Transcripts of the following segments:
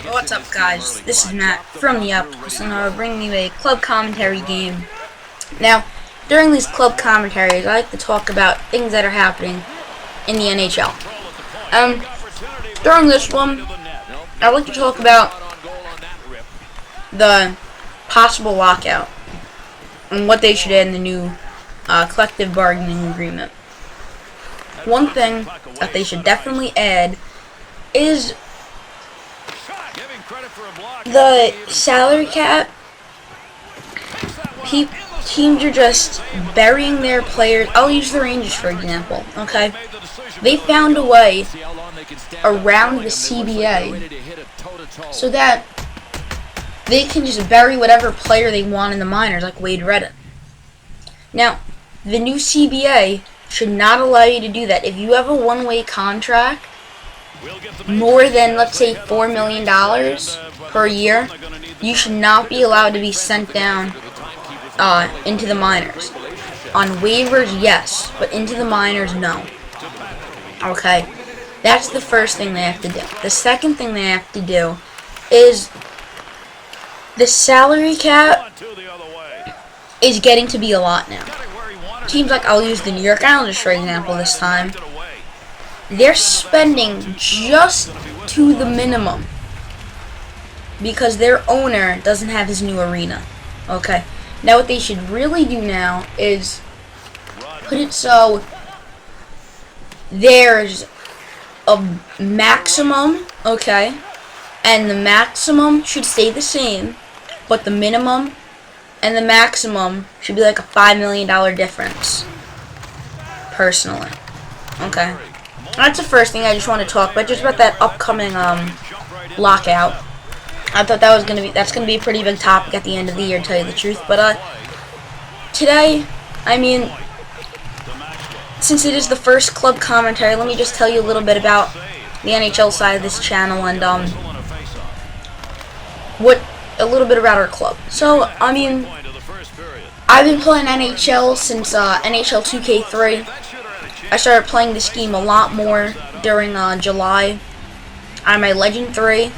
What's up, guys? This is Matt from the Upclose, and I'll bring you a club commentary game. Now, during these club commentaries, I like to talk about things that are happening in the NHL. During this one, I'd like to talk about the possible lockout and what they should add in the new collective bargaining agreement. One thing that they should definitely add is the salary cap. Teams are just burying their players. I'll use the Rangers for example. Okay, they found a way around the CBA so that they can just bury whatever player they want in the minors, like Wade Redden. Now, the new CBA should not allow you to do that. If you have a one-way contract, more than, let's say, $4 million per year, you should not be allowed to be sent down into the minors. On waivers, yes, but into the minors, no. Okay, that's the first thing they have to do. The second thing they have to do is the salary cap is getting to be a lot now. Teams like, I'll use the New York Islanders for example this time, they're spending just to the minimum because their owner doesn't have his new arena. Okay, now what they should really do now is put it so there's a maximum, okay, and the maximum should stay the same, but the minimum and the maximum should be like a $5 million difference, personally. Okay, that's the first thing I just want to talk about, just about that upcoming lockout. I thought that's gonna be a pretty big topic at the end of the year, to tell you the truth. But today, I mean, since it is the first club commentary, let me just tell you a little bit about the NHL side of this channel and a little bit about our club. So, I mean, I've been playing NHL since NHL 2K3. I started playing this game a lot more during July. I'm a Legend 3.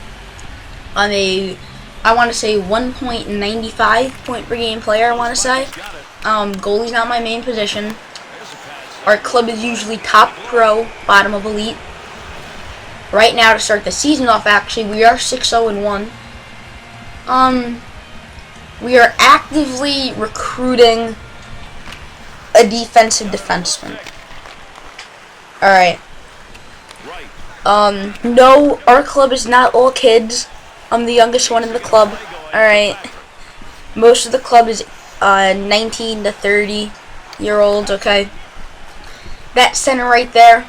I want to say 1.95 point per game player, I want to say. Goalie's not my main position. Our club is usually top pro, bottom of elite. Right now, to start the season off, actually, we are 6-0-1. We are actively recruiting a defensive defenseman. Alright. No, our club is not all kids. I'm the youngest one in the club. Alright. Most of the club is 19 to 30 year olds, okay? That center right there.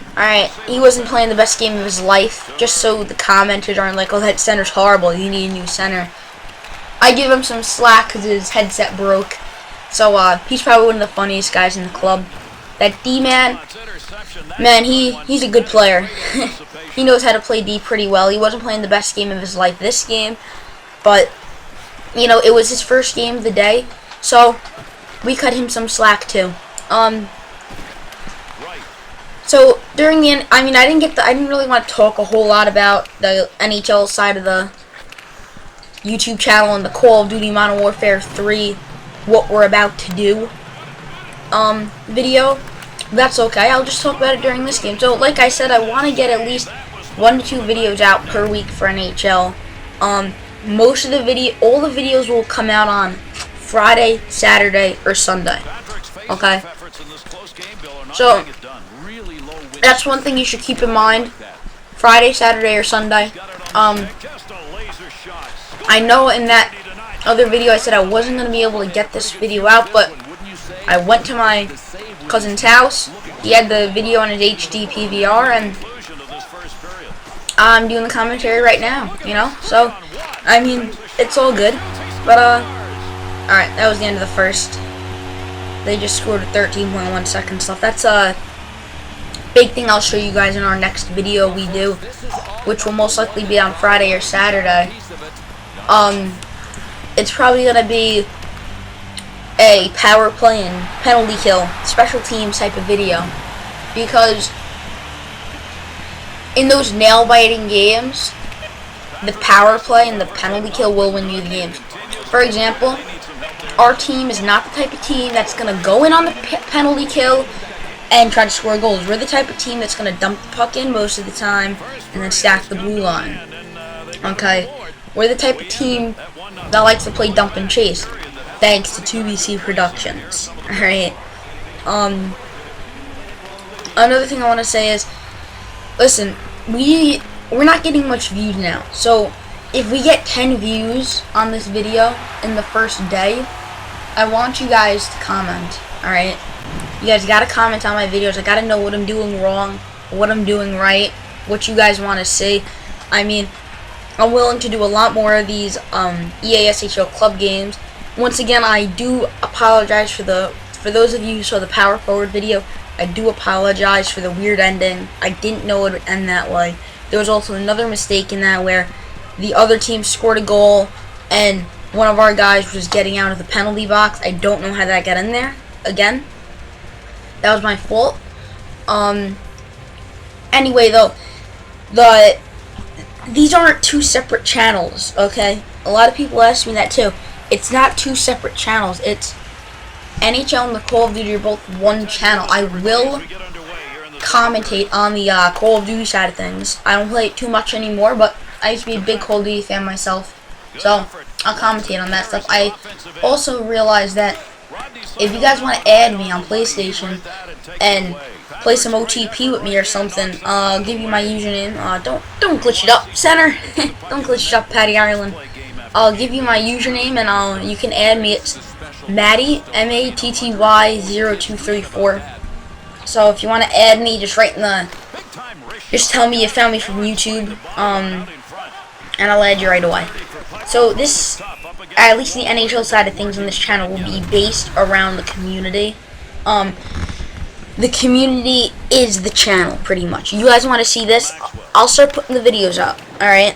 Alright, he wasn't playing the best game of his life. Just so the commenters aren't like, oh, that center's horrible, you need a new center. I give him some slack because his headset broke. So, he's probably one of the funniest guys in the club. That D-man, man, he's a good player. He knows how to play D pretty well. He wasn't playing the best game of his life this game, but, you know, it was his first game of the day, so we cut him some slack too. So during the end, I mean, I didn't really want to talk a whole lot about the NHL side of the YouTube channel and the Call of Duty Modern Warfare 3, what we're about to do video. That's okay, I'll just talk about it during this game. So like I said, I want to get at least 1 to 2 videos out per week for NHL. Most of the all the videos will come out on Friday, Saturday, or Sunday. Okay? So that's one thing you should keep in mind. Friday, Saturday, or Sunday. I know in that other video I said I wasn't going to be able to get this video out, but I went to my cousin's house. He had the video on his HD PVR, and I'm doing the commentary right now, you know? So, I mean, it's all good. But, alright, that was the end of the first. They just scored 13.1 seconds left. That's a big thing I'll show you guys in our next video we do, which will most likely be on Friday or Saturday. It's probably going to be a power play and penalty kill, special teams type of video, because in those nail-biting games, the power play and the penalty kill will win you the games. For example, our team is not the type of team that's going to go in on the penalty kill and try to score goals. We're the type of team that's going to dump the puck in most of the time and then stack the blue line. Okay? We're the type of team that likes to play dump and chase, thanks to 2BC Productions. Alright? Another thing I want to say is, listen, we're not getting much views now. So, if we get 10 views on this video in the first day, I want you guys to comment. Alright? You guys gotta comment on my videos. I gotta know what I'm doing wrong, what I'm doing right, what you guys want to see. I mean, I'm willing to do a lot more of these EASHL club games. Once again, I do apologize for those of you who saw the power forward video. I do apologize for the weird ending. I didn't know it would end that way. There was also another mistake in that where the other team scored a goal and one of our guys was getting out of the penalty box. I don't know how that got in there. Again, that was my fault. Anyway, though, these aren't two separate channels, okay? A lot of people ask me that too. It's not two separate channels. It's NHL and the Call of Duty are both one channel. I will commentate on the Call of Duty side of things. I don't play it too much anymore, but I used to be a big Call of Duty fan myself, so I'll commentate on that stuff. I also realized that if you guys want to add me on PlayStation and play some OTP with me or something, I'll give you my username. Don't glitch it up, center. Don't glitch it up, Patty Ireland. I'll give you my username and you can add me. It's Matty, MATTY0234. So if you want to add me, just just tell me you found me from YouTube, and I'll add you right away. So this, at least the NHL side of things on this channel, will be based around the community. The community is the channel, pretty much. You guys want to see this? I'll start putting the videos up, alright?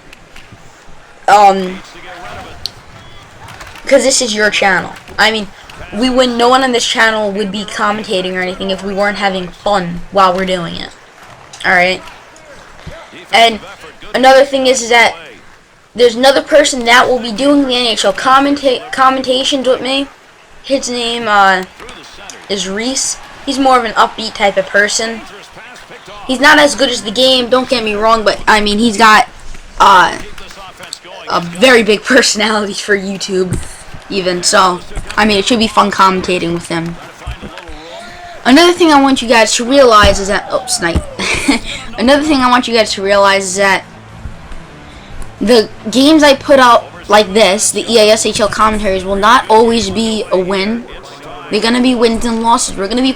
Because this is your channel. I mean, no one on this channel would be commentating or anything if we weren't having fun while we're doing it. Alright? And another thing is that there's another person that will be doing the NHL commentations with me. His name is Reese. He's more of an upbeat type of person. He's not as good as the game, don't get me wrong, but I mean, he's got a very big personality for YouTube, even. So, I mean, it should be fun commentating with him. Another thing I want you guys to realize is that, oh, snipe. Another thing I want you guys to realize is that the games I put out like this, the EASHL commentaries, will not always be a win. They're going to be wins and losses. We're going to be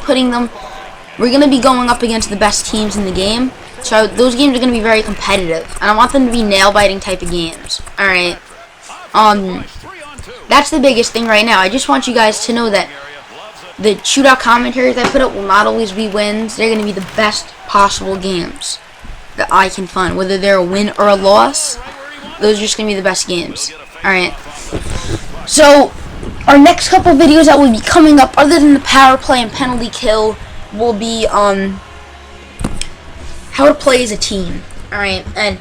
going up against the best teams in the game. So those games are going to be very competitive. And I want them to be nail-biting type of games. Alright. That's the biggest thing right now. I just want you guys to know that the shootout commentaries I put up will not always be wins. They're going to be the best possible games that I can find. Whether they're a win or a loss, those are just going to be the best games. Alright. So, our next couple videos that will be coming up, other than the power play and penalty kill, will be how to play as a team. Alright, and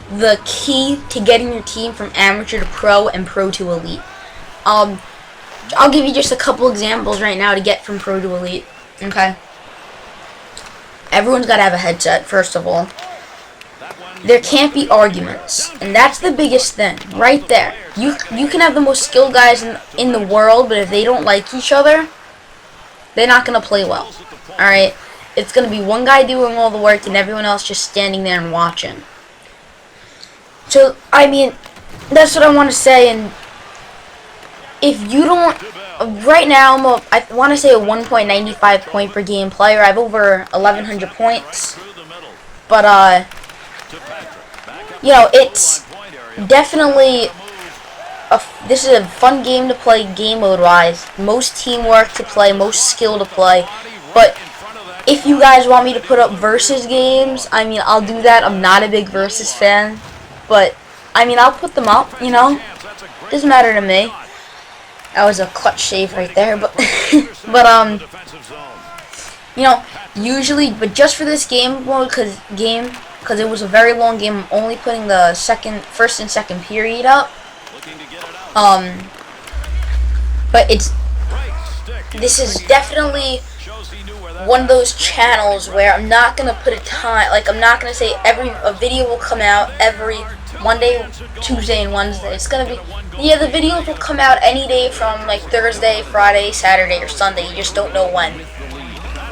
the key to getting your team from amateur to pro and pro to elite. I'll give you just a couple examples right now to get from pro to elite. Okay. Everyone's got to have a headset, first of all. There can't be arguments, and that's the biggest thing, right there. You can have the most skilled guys in the world, but if they don't like each other, they're not going to play well. Alright? It's going to be one guy doing all the work and everyone else just standing there and watching. So, I mean, that's what I want to say, and if you don't, right now, I want to say a 1.95 point per game player. I have over 1,100 points, but, you know, it's definitely this is a fun game to play game mode wise. Most teamwork to play, most skill to play. But if you guys want me to put up versus games, I mean, I'll do that. I'm not a big versus fan, but I mean, I'll put them up, you know. Doesn't matter to me. That was a clutch save right there, but you know, usually, but just for this game mode, because because it was a very long game. I'm only putting the first and second period up. But this is definitely one of those channels where I'm not gonna put a time. Like, I'm not gonna say a video will come out every Monday, Tuesday, and Wednesday. It's gonna be, yeah, the videos will come out any day from like Thursday, Friday, Saturday, or Sunday. You just don't know when.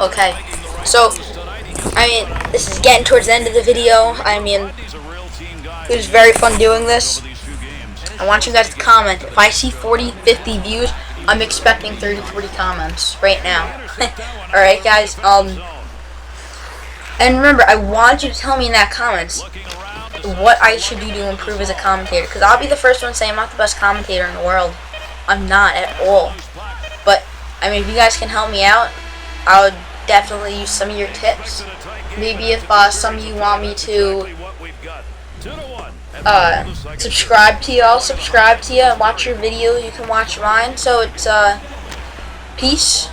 Okay, so I mean, this is getting towards the end of the video. I mean, it was very fun doing this. I want you guys to comment. If I see 40, 50 views, I'm expecting 30, 40 comments right now. Alright, guys. And remember, I want you to tell me in that comments what I should do to improve as a commentator. Because I'll be the first one saying I'm not the best commentator in the world. I'm not at all. But, I mean, if you guys can help me out, I would definitely use some of your tips. Maybe if some of you want me to subscribe to you, I'll subscribe to you and watch your videos. You can watch mine. So it's peace.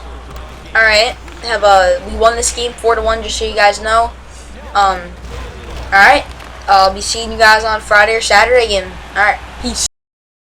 Alright, we won this game 4-1, just so you guys know. Alright, I'll be seeing you guys on Friday or Saturday again. Alright, peace.